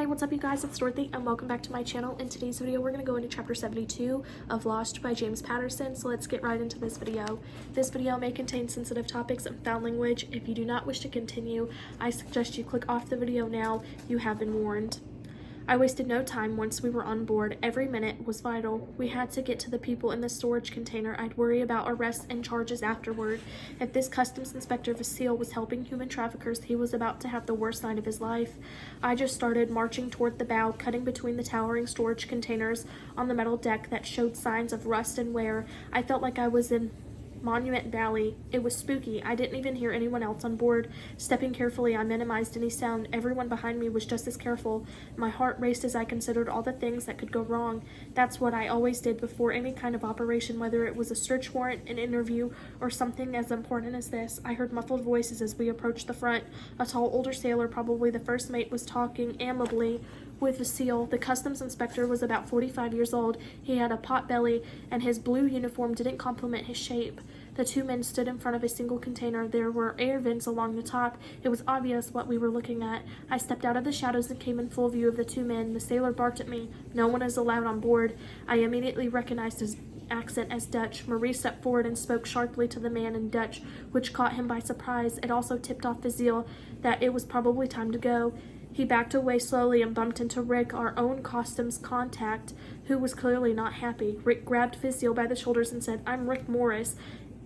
what's up you guys, it's Dorothy and welcome back to my channel. In today's video we're going to go into chapter 72 of Lost by James Patterson, so let's get right into this video. This video may contain sensitive topics and foul language. If you do not wish to continue, I suggest you click off the video now. You have been warned. I wasted no time once we were on board. Every minute was vital. We had to get to the people in the storage container. I'd worry about arrests and charges afterward. If this customs inspector Vasile was helping human traffickers, he was about to have the worst night of his life. I just started marching toward the bow, cutting between the towering storage containers on the metal deck that showed signs of rust and wear. I felt like I was in Monument Valley. It was spooky. I didn't even hear anyone else on board. Stepping carefully, I minimized any sound. Everyone behind me was just as careful. My heart raced as I considered all the things that could go wrong. That's what I always did before any kind of operation, whether it was a search warrant, an interview, or something as important as this. I heard muffled voices as we approached the front. A tall older sailor, probably the first mate, was talking amicably with Vasile. The customs inspector was about 45 years old. He had a pot belly, and his blue uniform didn't complement his shape. The two men stood in front of a single container. There were air vents along the top. It was obvious what we were looking at. I stepped out of the shadows and came in full view of the two men. The sailor barked at me. No one is allowed on board. I immediately recognized his accent as Dutch. Marie stepped forward and spoke sharply to the man in Dutch, which caught him by surprise. It also tipped off Vasile that it was probably time to go. He backed away slowly and bumped into Rick, our own customs contact, who was clearly not happy. Rick grabbed Vasile by the shoulders and said, "I'm Rick Morris.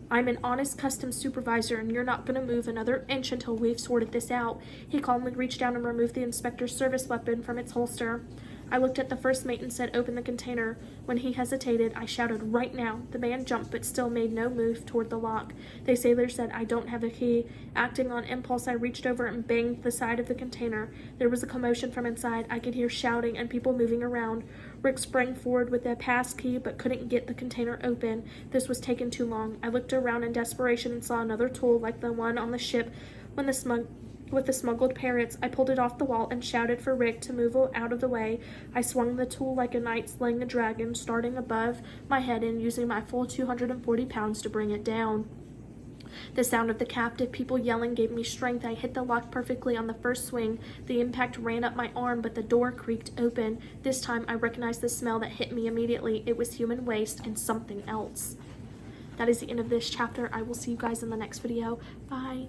I'm an honest customs supervisor, and you're not going to move another inch until we've sorted this out." He calmly reached down and removed the inspector's service weapon from its holster. I looked at the first mate and said, "Open the container." When he hesitated, I shouted, "Right now." The man jumped but still made no move toward the lock. The sailor said, "I don't have a key." Acting on impulse, I reached over and banged the side of the container. There was a commotion from inside. I could hear shouting and people moving around. Rick sprang forward with a pass key but couldn't get the container open. This was taking too long. I looked around in desperation and saw another tool like the one on the ship with the smuggled parrots. I pulled it off the wall and shouted for Rick to move out of the way. I swung the tool like a knight slaying a dragon, starting above my head and using my full 240 pounds to bring it down. The sound of the captive people yelling gave me strength. I hit the lock perfectly on the first swing. The impact ran up my arm, but the door creaked open. This time I recognized the smell that hit me immediately. It was human waste and something else. That is the end of this chapter. I will see you guys in the next video. Bye.